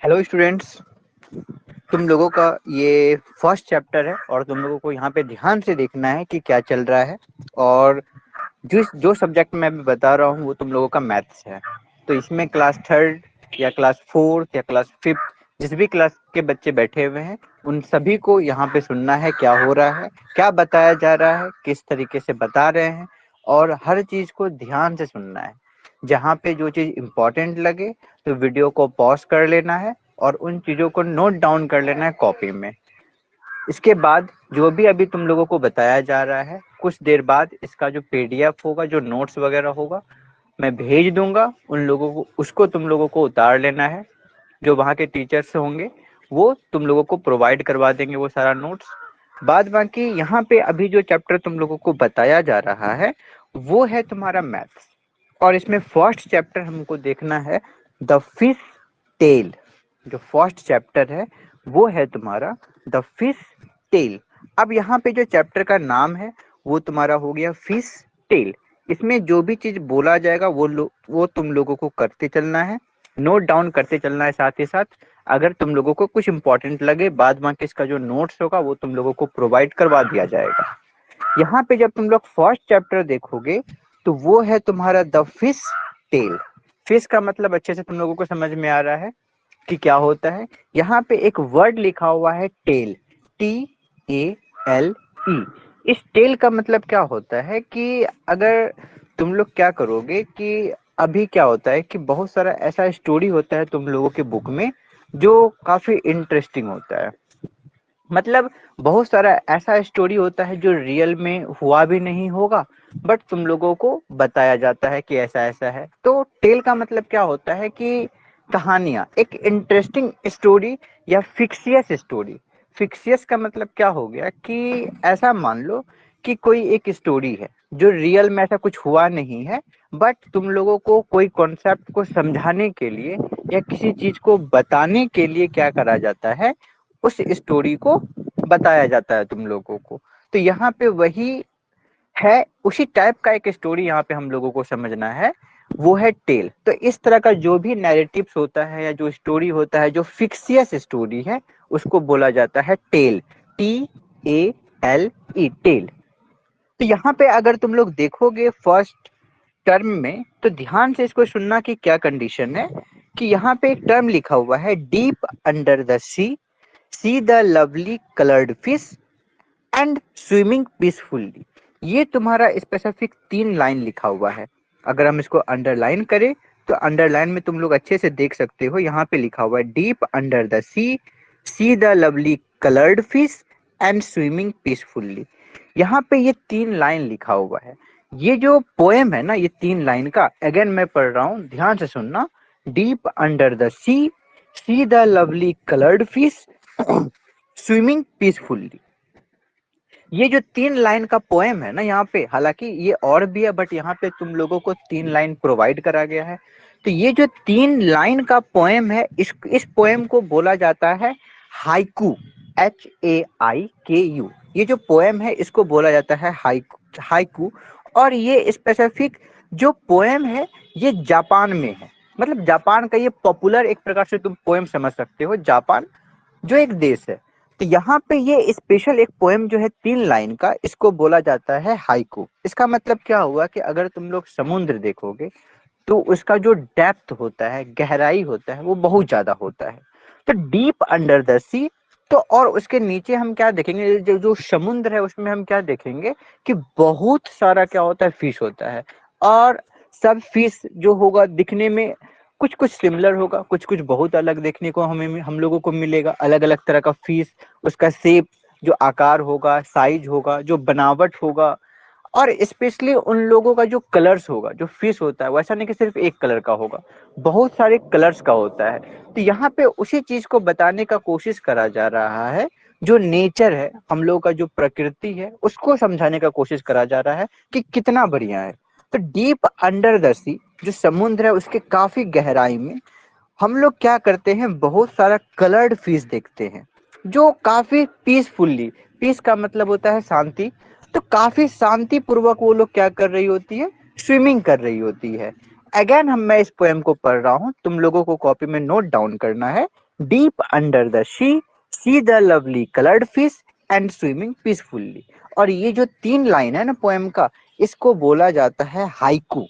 Hello students. तुम लोगों का ये फर्स्ट चैप्टर है और तुम लोगों को यहाँ पे ध्यान से देखना है कि क्या चल रहा है। और जिस जो सब्जेक्ट मैं अभी बता रहा हूँ वो तुम लोगों का मैथ्स है। तो इसमें क्लास थर्ड या क्लास फोर्थ या क्लास फिफ्थ जिस भी क्लास के बच्चे बैठे हुए हैं उन सभी को यहाँ पे सुनना है क्या हो रहा है, क्या बताया जा रहा है, किस तरीके से बता रहे हैं। और हर चीज को ध्यान से सुनना है। जहाँ पे जो चीज इम्पोर्टेंट लगे तो वीडियो को पॉज कर लेना है और उन चीजों को नोट डाउन कर लेना है कॉपी में। इसके बाद जो भी अभी तुम लोगों को बताया जा रहा है कुछ देर बाद इसका जो पीडीएफ होगा, जो नोट्स वगैरह होगा, मैं भेज दूंगा उन लोगों को। उसको तुम लोगों को उतार लेना है। जो वहाँ के टीचर्स होंगे वो तुम लोगों को प्रोवाइड करवा देंगे वो सारा नोट्स। बाद बाकी यहाँ पे अभी जो चैप्टर तुम लोगों को बताया जा रहा है वो है तुम्हारा मैथ्स। और इसमें फर्स्ट चैप्टर हमको देखना है द फिश टेल। जो फर्स्ट चैप्टर है वो है तुम्हारा द फिश टेल। अब यहाँ पे जो चैप्टर का नाम है वो तुम्हारा हो गया फिश टेल। इसमें जो भी चीज बोला जाएगा वो तुम लोगों को करते चलना है, नोट डाउन करते चलना है। साथ ही साथ अगर तुम लोगों को कुछ इंपॉर्टेंट लगे बाद में इसका जो नोट्स होगा वो तुम लोगों को प्रोवाइड करवा दिया जाएगा। यहाँ पे जब तुम लोग फर्स्ट चैप्टर देखोगे तो वो है तुम्हारा द फिश टेल। फिश का मतलब अच्छे से तुम लोगों को समझ में आ रहा है कि क्या होता है। यहाँ पे एक वर्ड लिखा हुआ है टेल, TALE। इस टेल का मतलब क्या होता है कि अगर तुम लोग क्या करोगे कि अभी क्या होता है कि बहुत सारा ऐसा स्टोरी होता है तुम लोगों के बुक में जो काफी इंटरेस्टिंग होता है। मतलब बहुत सारा ऐसा स्टोरी होता है जो रियल में हुआ भी नहीं होगा बट तुम लोगों को बताया जाता है कि ऐसा ऐसा है। तो टेल का मतलब क्या होता है कि कहानियां, एक इंटरेस्टिंग स्टोरी या फिक्सियस स्टोरी। फिक्सियस का मतलब क्या हो गया कि ऐसा मान लो कि कोई एक स्टोरी है जो रियल में ऐसा कुछ हुआ नहीं है बट तुम लोगों को कोई कॉन्सेप्ट को समझाने के लिए या किसी चीज को बताने के लिए क्या करा जाता है, उस स्टोरी को बताया जाता है तुम लोगों को। तो यहाँ पे वही है, उसी टाइप का एक स्टोरी यहाँ पे हम लोगों को समझना है, वो है टेल। तो इस तरह का जो भी नैरेटिव्स होता है या जो स्टोरी होता है जो फिक्सियस स्टोरी है उसको बोला जाता है टेल, TALE, टेल। तो यहाँ पे अगर तुम लोग देखोगे फर्स्ट टर्म में तो ध्यान से इसको सुनना कि क्या कंडीशन है। कि यहाँ पे एक टर्म लिखा हुआ है deep under the sea, see the lovely coloured fish and swimming peacefully. ये तुम्हारा स्पेसिफिक 3 लाइन लिखा हुआ है। अगर हम इसको अंडरलाइन करें तो अंडरलाइन में तुम लोग अच्छे से देख सकते हो, यहाँ पे लिखा हुआ है deep under the sea the lovely coloured fish and swimming peacefully. यहाँ पे ये 3 लाइन लिखा हुआ है। ये जो पोएम है ना, ये 3 लाइन का अगेन मैं पढ़ रहा हूँ, ध्यान से सुनना। Deep under the sea the lovely coloured fish swimming peacefully. ये जो 3 लाइन का पोएम है ना, यहाँ पे हालांकि ये और भी है बट यहाँ पे तुम लोगों को 3 लाइन प्रोवाइड करा गया है। तो ये जो 3 लाइन का पोएम है इस पोएम को बोला जाता है हाइकू, HAIKU। ये जो पोएम है इसको बोला जाता है हाइकू। और ये स्पेसिफिक जो पोएम है ये जापान में है। मतलब जापान का ये पॉपुलर एक प्रकार से तुम पोएम समझ सकते हो, जापान जो एक देश है। तो यहाँ पे ये स्पेशल एक पोएम जो है 3 लाइन का, इसको बोला जाता है हाइकू। इसका मतलब क्या हुआ कि अगर तुम लोग समुद्र देखोगे तो उसका जो डेप्थ होता है, गहराई होता है, वो बहुत ज्यादा होता है। तो डीप अंडर द सी, तो और उसके नीचे हम क्या देखेंगे, जो जो समुद्र है उसमें हम क्या देखेंगे कि बहुत सारा क्या होता है, फिश होता है। और सब फिश जो होगा दिखने में कुछ कुछ सिमिलर होगा, कुछ कुछ बहुत अलग देखने को हमें हम लोगों को मिलेगा। अलग अलग तरह का फिश, उसका शेप, जो आकार होगा, साइज होगा, जो बनावट होगा, और स्पेशली उन लोगों का जो कलर्स होगा। जो फिश होता है वैसा नहीं कि सिर्फ एक कलर का होगा, बहुत सारे कलर्स का होता है। तो यहाँ पे उसी चीज को बताने का कोशिश करा जा रहा है, जो नेचर है, हम लोग का जो प्रकृति है उसको समझाने का कोशिश करा जा रहा है कि कितना बढ़िया है। तो डीप अंडर द सी, जो समुद्र है उसके काफी गहराई में हम लोग क्या करते हैं, बहुत सारा कलर्ड फिश देखते हैं जो काफी पीसफुल्ली, पीस का मतलब होता है शांति, तो काफी शांति पूर्वक वो लोग क्या कर रही होती है, स्विमिंग कर रही होती है। अगेन मैं इस पोएम को पढ़ रहा हूँ, तुम लोगों को कॉपी में नोट डाउन करना है। Deep under the sea the lovely coloured fish and swimming peacefully. और ये जो 3 लाइन है ना पोएम का, इसको बोला जाता है हाइकू।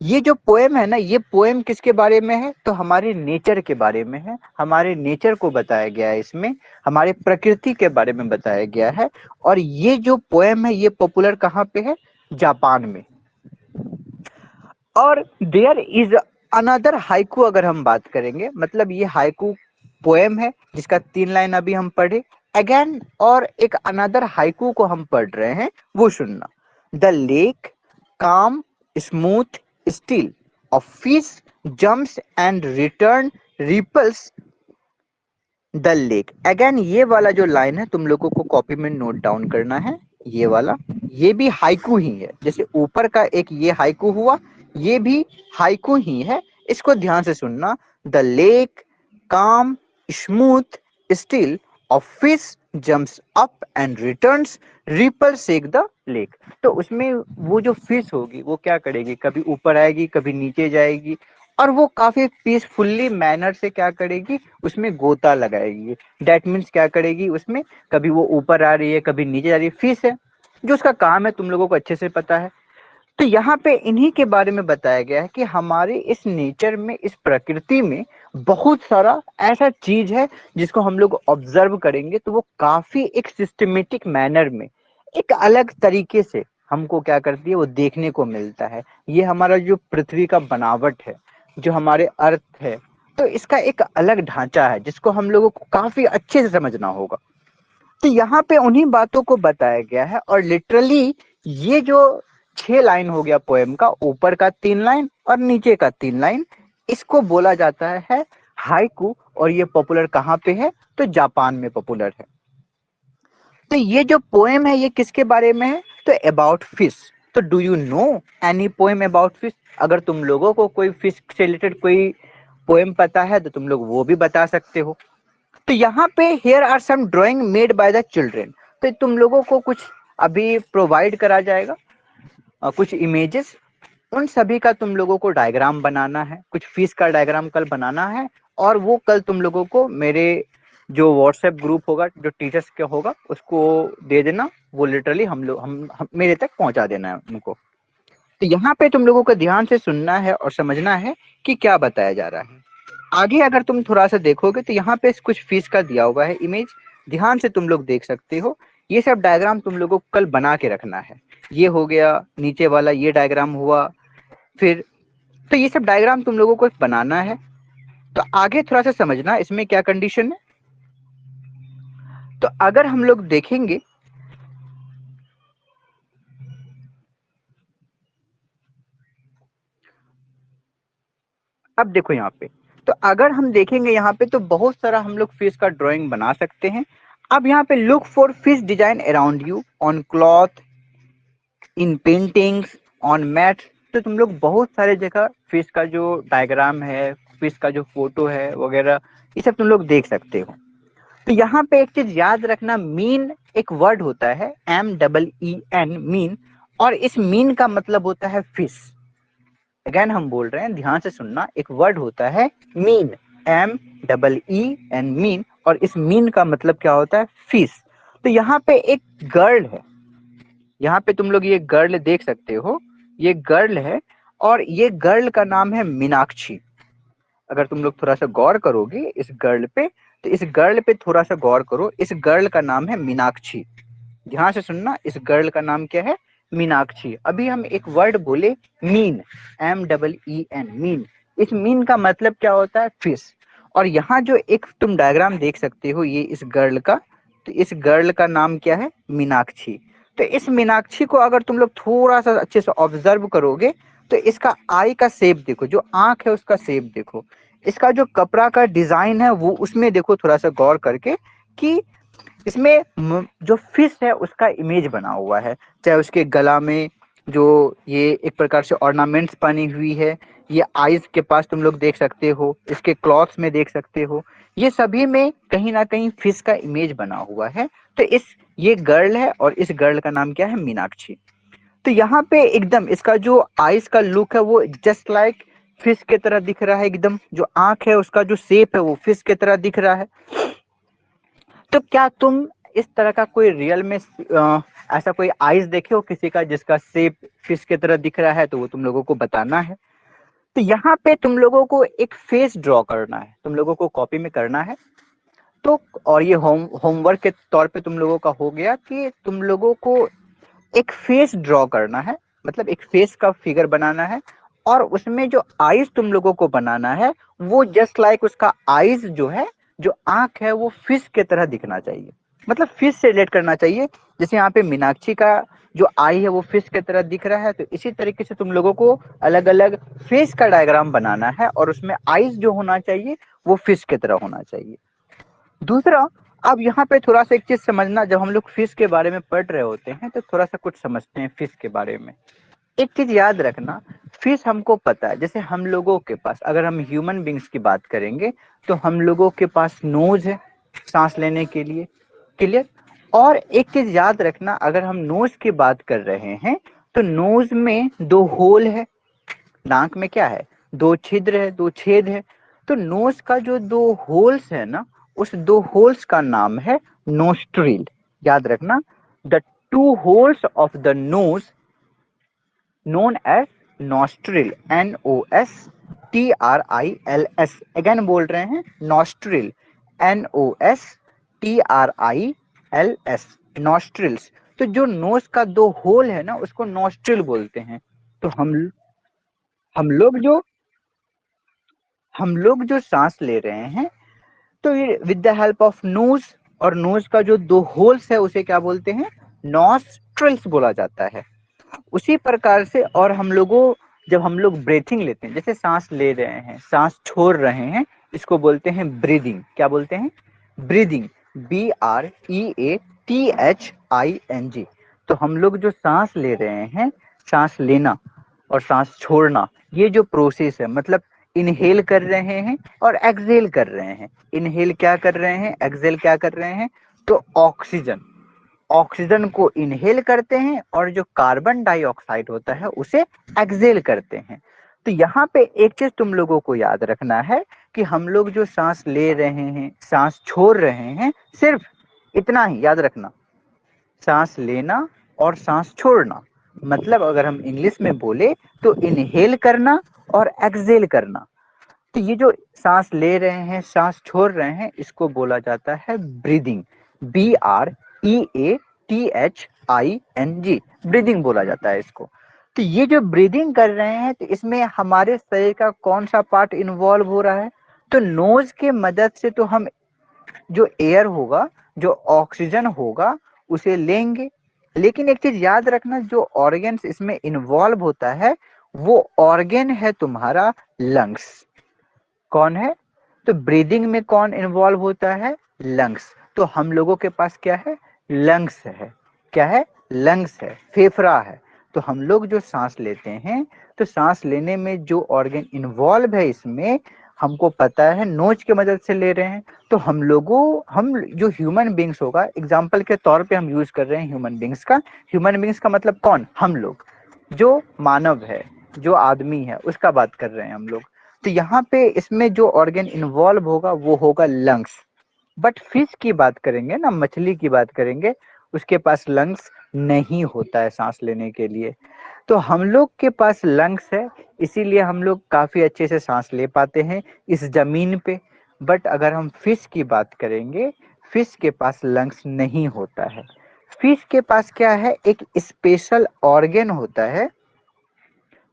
ये जो पोएम है ना, ये पोएम किसके बारे में है? तो हमारे नेचर के बारे में है। हमारे नेचर को बताया गया है इसमें, हमारे प्रकृति के बारे में बताया गया है। और ये जो पोएम है ये पॉपुलर कहाँ पे है? जापान में। और देयर इज अनदर हाइकू, अगर हम बात करेंगे, मतलब ये हाइकू पोएम है जिसका 3 लाइन अभी हम पढ़े अगेन, और एक अनदर हाइकू को हम पढ़ रहे हैं, वो सुनना। The lake calm smooth still of fish jumps and return ripples the lake. Again ये वाला जो लाइन है तुम लोगों को कॉपी में नोट डाउन करना है। ये वाला, ये भी हाइकू ही है। जैसे ऊपर का एक ये हाइकू हुआ, ये भी हाइकू ही है। इसको ध्यान से सुनना। The lake calm smooth still of fish jumps up and returns ripple shake the lake. तो उसमें वो जो फिश होगी वो क्या करेगी? कभी ऊपर आएगी, कभी नीचे जाएगी, और वो काफी पीसफुल्ली मैनर से क्या करेगी? उसमें गोता लगाएगी। दैट मीन्स क्या करेगी? उसमें कभी वो ऊपर आ रही है, कभी नीचे जा रही है, फिश है जो उसका काम है, तुम लोगों को अच्छे से पता है। तो यहाँ पे इन्हीं के बारे में बताया गया है कि हमारे इस नेचर में, इस प्रकृति में बहुत सारा ऐसा चीज है जिसको हम लोग ऑब्जर्व करेंगे तो वो काफी एक सिस्टमेटिक मैनर में, एक अलग तरीके से हमको क्या करती है? वो देखने को मिलता है। ये हमारा जो पृथ्वी का बनावट है, जो हमारे अर्थ है, तो इसका एक अलग ढांचा है जिसको हम लोगों को काफी अच्छे से समझना होगा। तो यहाँ पे उन्हीं बातों को बताया गया है। और लिटरली ये जो 6 लाइन हो गया पोएम का, ऊपर का 3 लाइन और नीचे का 3 लाइन, इसको बोला जाता है हाइकू। और ये पॉपुलर कहाँ पे है? तो जापान में पॉपुलर है। तो ये जो पोएम है ये किसके बारे में है? तो अबाउट फिश। तो do you know any poem about fish? अगर तुम लोगों को कोई फिश से रिलेटेड कोई पोएम पता है तो तुम लोग वो भी बता सकते हो। तो यहाँ पे here are some drawing made by the children. तो तुम लोगों को कुछ अभी प्रोवाइड करा जाएगा, कुछ इमेजेस। उन सभी का तुम लोगों को डायग्राम बनाना है, कुछ फिश का डायग्राम कल बनाना है। और वो कल तुम लोगों को मेरे जो व्हाट्सएप ग्रुप होगा, जो टीचर्स के होगा, उसको दे देना। वो लिटरली हम मेरे तक पहुंचा देना है उनको। तो यहाँ पे तुम लोगों को ध्यान से सुनना है और समझना है कि क्या बताया जा रहा है। आगे अगर तुम थोड़ा सा देखोगे तो यहाँ पे कुछ फिश का दिया हुआ है इमेज, ध्यान से तुम लोग देख सकते हो। ये सब डायग्राम तुम लोगों को कल बना के रखना है। ये हो गया नीचे वाला, ये डायग्राम हुआ। फिर तो ये सब डायग्राम तुम लोगों को बनाना है। तो आगे थोड़ा सा समझना इसमें क्या कंडीशन है। तो अगर हम लोग देखेंगे, अब देखो यहाँ पे, तो अगर हम देखेंगे यहाँ पे तो बहुत सारा हम लोग फिश का ड्राइंग बना सकते हैं। अब यहाँ पे look for fish design around you on cloth, in paintings, on mat. तो तुम लोग बहुत सारे जगह फिश का जो डायग्राम है, फिश का जो फोटो है वगैरह, ये सब तुम लोग देख सकते हो। तो यहाँ पे एक चीज याद रखना, मीन एक वर्ड होता है, MEEN, मीन। और इस मीन का मतलब होता है फिश। अगेन हम बोल रहे हैं, ध्यान से सुनना। एक वर्ड होता है मीन, MEEN, मीन। और इस मीन का मतलब क्या होता है? फिश। तो यहाँ पे एक गर्ल है, यहाँ पे तुम लोग ये गर्ल देख सकते हो, ये गर्ल है। और ये गर्ल का नाम है मीनाक्षी। अगर तुम लोग थोड़ा सा गौर करोगे इस गर्ल पे, तो इस गर्ल पे थोड़ा सा गौर करो। इस गर्ल का नाम है मीनाक्षी। ध्यान से सुनना, इस गर्ल का नाम क्या है? मीनाक्षी। अभी हम एक वर्ड बोले मीन, MEEN, मीन। इस मीन का मतलब क्या होता है? फिश। और यहाँ जो एक तुम डायग्राम देख सकते हो ये इस गर्ल का, तो इस गर्ल का नाम क्या है? मीनाक्षी। तो इस मीनाक्षी को अगर तुम लोग थोड़ा सा अच्छे से ऑब्जर्व करोगे तो इसका आई का शेप देखो, जो आंख है उसका शेप देखो, इसका जो कपड़ा का डिजाइन है वो उसमें देखो थोड़ा सा गौर करके, कि इसमें जो फिश है उसका इमेज बना हुआ है। चाहे उसके गला में जो ये एक प्रकार से ऑर्नामेंट्स बनी हुई है, ये आईज के पास तुम लोग देख सकते हो, इसके क्लॉथ्स में देख सकते हो, ये सभी में कहीं ना कहीं फिश का इमेज बना हुआ है। तो ये गर्ल है और इस गर्ल का नाम क्या है? मीनाक्षी। तो यहाँ पे एकदम इसका जो आईज का लुक है वो जस्ट लाइक फिश की तरह दिख रहा है एकदम, जो आंख है उसका जो शेप है वो फिश की तरह दिख रहा है। तो क्या तुम इस तरह का कोई रियल में ऐसा कोई आइज देखे हो किसी का जिसका शेप फिश की तरह दिख रहा है? तो वो तुम लोगों को बताना है। तो यहाँ पे तुम लोगों को एक फेस ड्रॉ करना है, तुम लोगों को कॉपी में करना है। तो और ये होमवर्क के तौर पे तुम लोगों का हो गया कि तुम लोगों को एक फेस ड्रॉ करना है, मतलब एक फेस का फिगर बनाना है, और उसमें जो आईज तुम लोगों को बनाना है वो जस्ट लाइक उसका आईज जो है, जो आंख है वो फिश की तरह दिखना चाहिए, मतलब फिश से रिलेट करना चाहिए। जैसे यहाँ पे मीनाक्षी का जो आई है वो फिश की तरह दिख रहा है, तो इसी तरीके से तुम लोगों को अलग अलग फेस का डायग्राम बनाना है और उसमें आईज जो होना चाहिए वो फिश की तरह होना चाहिए। दूसरा, अब यहाँ पे थोड़ा सा एक चीज समझना, जब हम लोग फिश के बारे में पढ़ रहे होते हैं तो थोड़ा सा कुछ समझते हैं फिश के बारे में। एक चीज याद रखना, फिश हमको पता है, जैसे हम लोगों के पास, अगर हम ह्यूमन बींग्स की बात करेंगे तो हम लोगों के पास नोज है सांस लेने के लिए, क्लियर। और एक चीज याद रखना, अगर हम नोज की बात कर रहे हैं तो नोज में दो होल है, नाक में क्या है, दो छिद्र है, दो छेद है। तो नोज का जो दो होल्स है ना, उस दो होल्स का नाम है नोस्ट्रिल। याद रखना, the two holes of the nose known as nostril, NOSTRILS। Again बोल रहे हैं, nostril, NOSTRILS, nostrils। तो जो नोज का दो होल है ना उसको नोस्ट्रिल बोलते हैं। तो हम लोग जो हम लोग जो सांस ले रहे हैं तो ये with the help of nose, और नोज का जो दो होल्स है उसे क्या बोलते हैं, नॉस्ट्रिल्स बोला जाता है। उसी प्रकार से, और हम लोगों, जब हम लोग ब्रीथिंग लेते हैं, जैसे सांस ले रहे हैं सांस छोड़ रहे हैं, इसको बोलते हैं ब्रीदिंग। क्या बोलते हैं, ब्रीदिंग, BREATHING। तो हम लोग जो सांस ले रहे हैं, सांस लेना और सांस छोड़ना, ये जो प्रोसेस है, मतलब इनहेल कर रहे हैं और एक्सहेल कर रहे हैं। इनहेल क्या कर रहे हैं, एक्सहेल क्या कर रहे हैं, तो ऑक्सीजन, ऑक्सीजन को इनहेल करते हैं और जो कार्बन डाइऑक्साइड होता है उसे एक्सहेल करते हैं। तो यहाँ पे एक चीज तुम लोगों को याद रखना है कि हम लोग जो सांस ले रहे हैं सांस छोड़ रहे हैं, सिर्फ इतना ही याद रखना, सांस लेना और सांस छोड़ना। मतलब अगर हम इंग्लिश में बोले तो इनहेल करना और एक्सहेल करना। तो ये जो सांस ले रहे हैं सांस छोड़ रहे हैं इसको बोला जाता है ब्रीदिंग, BREATHING, ब्रीदिंग बोला जाता है इसको। तो ये जो ब्रीदिंग कर रहे हैं तो इसमें हमारे शरीर का कौन सा पार्ट इन्वॉल्व हो रहा है, तो नोज के मदद से तो हम जो एयर होगा, जो ऑक्सीजन होगा उसे लेंगे। लेकिन एक चीज याद रखना, जो ऑर्गन्स इसमें इन्वॉल्व होता है वो ऑर्गन है तुम्हारा लंग्स। कौन है, तो ब्रीदिंग में कौन इन्वॉल्व होता है, लंग्स। तो हम लोगों के पास क्या है, लंग्स है। क्या है, लंग्स है, फेफड़ा है। तो हम लोग जो सांस लेते हैं तो सांस लेने में जो ऑर्गन इन्वॉल्व है इसमें, हमको पता है नोज की मदद से ले रहे हैं। तो हम जो ह्यूमन बींग्स होगा, एग्जाम्पल के तौर पे हम यूज कर रहे हैं ह्यूमन बींग्स का। ह्यूमन बींग्स का मतलब कौन, हम लोग, जो मानव है, जो आदमी है उसका बात कर रहे हैं हम लोग। तो यहाँ पे इसमें जो ऑर्गन इन्वॉल्व होगा वो होगा लंग्स। बट फिश की बात करेंगे ना, मछली की बात करेंगे, उसके पास लंग्स नहीं होता है सांस लेने के लिए। तो हम लोग के पास लंग्स है, इसीलिए हम लोग काफी अच्छे से सांस ले पाते हैं इस जमीन पे। बट अगर हम फिश की बात करेंगे, फिश के पास लंग्स नहीं होता है। फिश के पास क्या है, एक स्पेशल ऑर्गन होता है,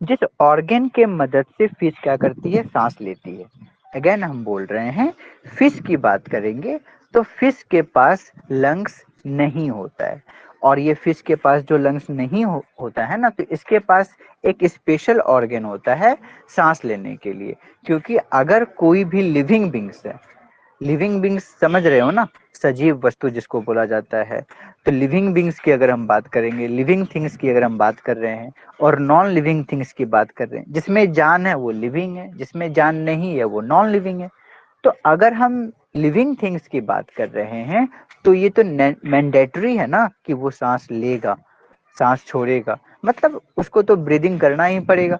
जिस ऑर्गन के मदद से फिश क्या करती है, सांस लेती है। अगेन हम बोल रहे हैं, फिश की बात करेंगे तो फिश के पास लंग्स नहीं होता है। और ये फिश के पास जो लंग्स नहीं होता है ना, तो इसके पास एक स्पेशल ऑर्गन होता है सांस लेने के लिए। क्योंकि अगर कोई भी लिविंग बींग्स है, लिविंग बींग्स समझ रहे हो ना, सजीव वस्तु जिसको बोला जाता है। तो लिविंग बींग्स की अगर हम बात करेंगे, लिविंग थिंग्स की अगर हम बात कर रहे हैं, और नॉन लिविंग थिंग्स की बात कर रहे हैं, जिसमें जान है वो लिविंग है, जिसमें जान नहीं है वो नॉन लिविंग है। तो अगर हम लिविंग थिंग्स की बात कर रहे हैं तो ये तो मैंडेटरी है ना कि वो सांस लेगा, सांस छोड़ेगा, मतलब उसको तो ब्रीदिंग करना ही पड़ेगा।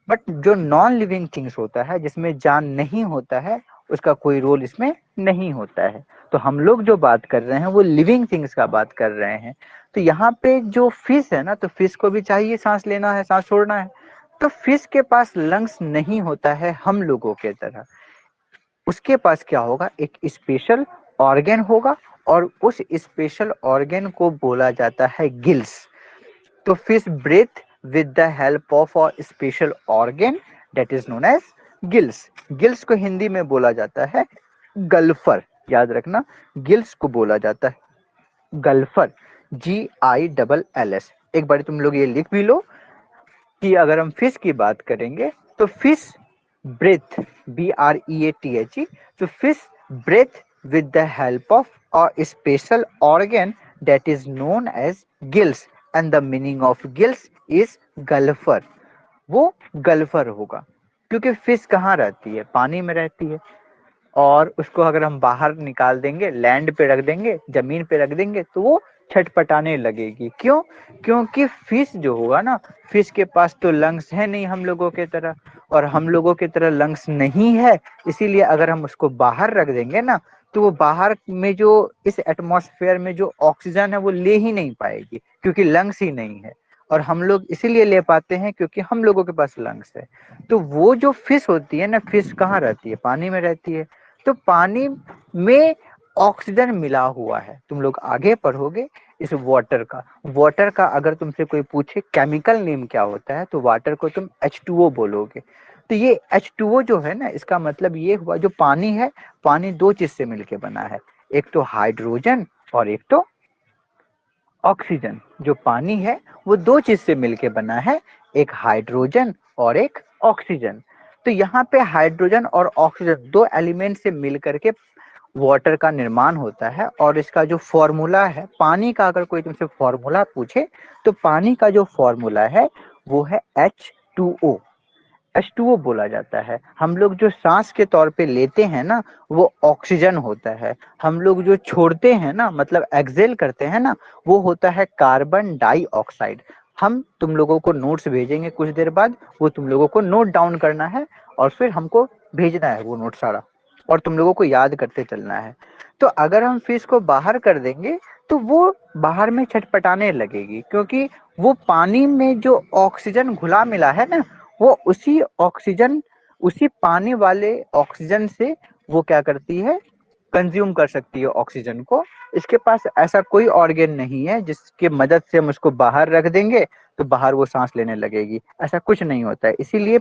बट जो नॉन लिविंग थिंग्स होता है, जिसमें जान नहीं होता है, उसका कोई रोल इसमें नहीं होता है। तो हम लोग जो बात कर रहे हैं वो लिविंग थिंग्स का बात कर रहे हैं। तो यहाँ पे जो फिश है ना, तो फिश को भी चाहिए सांस लेना है, सांस छोड़ना है। तो फिश के पास लंग्स नहीं होता है हम लोगों के तरह। उसके पास क्या होगा, एक स्पेशल ऑर्गन होगा, और उस स्पेशल ऑर्गन को बोला जाता है गिल्स। तो fish breathe with the help of a special organ that is known as gills. Gills को हिंदी में बोला जाता है गल्फर। याद रखना, गिल्स को बोला जाता है गल्फर, GILLS। एक बार तुम लोग ये लिख भी लो कि अगर हम फिश की बात करेंगे तो फिश ब्रेथ, BREATH, तो fish breath with the help of a special organ that is known as gills, and the meaning of gills is गल्फर। वो गल्फर होगा, क्योंकि फिश कहाँ रहती है, पानी में रहती है। और उसको अगर हम बाहर निकाल देंगे, लैंड पे रख देंगे, जमीन पे रख देंगे, तो वो छटपटाने लगेगी। क्यों? क्योंकि फिश जो होगा ना, फिश के पास तो लंग्स है नहीं हम लोगों के तरह, और हम लोगों की तरह लंग्स नहीं है। इसीलिए अगर हम उसको बाहर रख देंगे ना, तो वो बाहर में जो इस एटमॉस्फेयर में जो ऑक्सीजन है वो ले ही नहीं पाएगी, क्योंकि लंग्स ही नहीं है। और हम लोग इसीलिए ले पाते हैं क्योंकि हम लोगों के पास लंग्स है। तो वो जो फिश होती है ना, फिश कहाँ रहती है, पानी में रहती है। तो पानी में ऑक्सीजन मिला हुआ है। तुम लोग आगे पढ़ोगे इस वाटर का अगर तुमसे कोई पूछे केमिकल नेम क्या होता है, तो वाटर को तुम H2O बोलोगे। तो ये H2O जो है ना, इसका मतलब ये हुआ, जो पानी है, पानी दो चीज से मिलके बना है, एक तो हाइड्रोजन और एक तो ऑक्सीजन। जो पानी है वो दो चीज से मिलके बना है, एक हाइड्रोजन और एक ऑक्सीजन। तो यहाँ पे हाइड्रोजन और ऑक्सीजन दो एलिमेंट से मिल करके वाटर का निर्माण होता है। और इसका जो फॉर्मूला है पानी का, अगर कोई तुमसे फॉर्मूला पूछे, तो पानी का जो फॉर्मूला है वो है H2O। H2O बोला जाता है। हम लोग जो सांस के तौर पे लेते हैं ना, वो ऑक्सीजन होता है। हम लोग जो छोड़ते हैं ना, मतलब एक्सेल करते हैं ना, वो होता है कार्बन डाइऑक्साइड। हम तुम लोगों को नोट्स भेजेंगे कुछ देर बाद, वो तुम लोगों को नोट डाउन करना है, और फिर हमको भेजना है वो नोट सारा, और तुम लोगों को याद करते चलना है। तो अगर हम फिश को बाहर कर देंगे, तो वो बाहर में छटपटाने लगेगी, क्योंकि वो पानी में जो ऑक्सीजन घुला मिला है ना, वो उसी ऑक्सीजन, उसी पानी वाले ऑक्सीजन से वो क्या करती है, कंज्यूम कर सकती है ऑक्सीजन को। इसके पास ऐसा कोई ऑर्गन नहीं है जिसके मदद से हम उसको बाहर रख देंगे तो बाहर वो सांस लेने लगेगी। ऐसा कुछ नहीं होता है। इसीलिए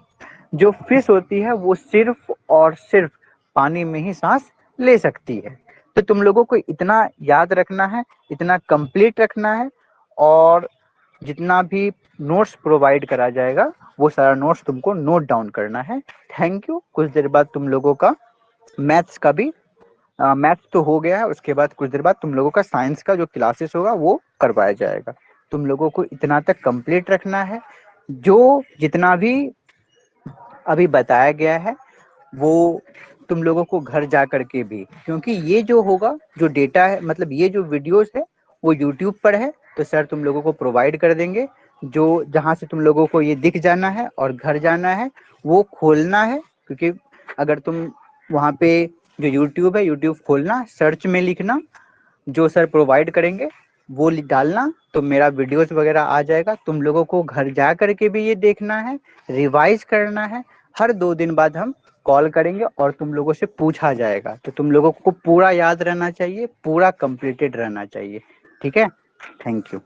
जो फिश होती है वो सिर्फ और सिर्फ पानी में ही सांस ले सकती है। तो तुम लोगों को इतना याद रखना है, इतना कंप्लीट रखना है, और जितना भी नोट्स प्रोवाइड करा जाएगा वो सारा नोट्स तुमको नोट डाउन करना है। Thank you. कुछ देर बाद तुम लोगों का मैथ्स का भी, मैथ्स तो हो गया है, उसके बाद कुछ देर बाद तुम लोगों का साइंस का जो क्लासेस होगा वो करवाया जाएगा। तुम लोगों को इतना तक कंप्लीट रखना है। जो जितना भी अभी बताया गया है वो तुम लोगों को घर जा करके भी, क्योंकि ये जो होगा, जो डेटा है, मतलब ये जो वीडियोस है वो यूट्यूब पर है, तो सर तुम लोगों को प्रोवाइड कर देंगे। जो जहाँ से तुम लोगों को ये दिख जाना है और घर जाना है वो खोलना है, क्योंकि अगर तुम वहाँ पे जो यूट्यूब है, यूट्यूब खोलना, सर्च में लिखना, जो सर प्रोवाइड करेंगे वो डालना, तो मेरा वीडियोस वगैरह आ जाएगा। तुम लोगों को घर जा करके भी ये देखना है, रिवाइज करना है। हर 2 दिन बाद हम कॉल करेंगे और तुम लोगों से पूछा जाएगा। तो तुम लोगों को पूरा याद रहना चाहिए, पूरा कंप्लीटेड रहना चाहिए। ठीक है, थैंक यू।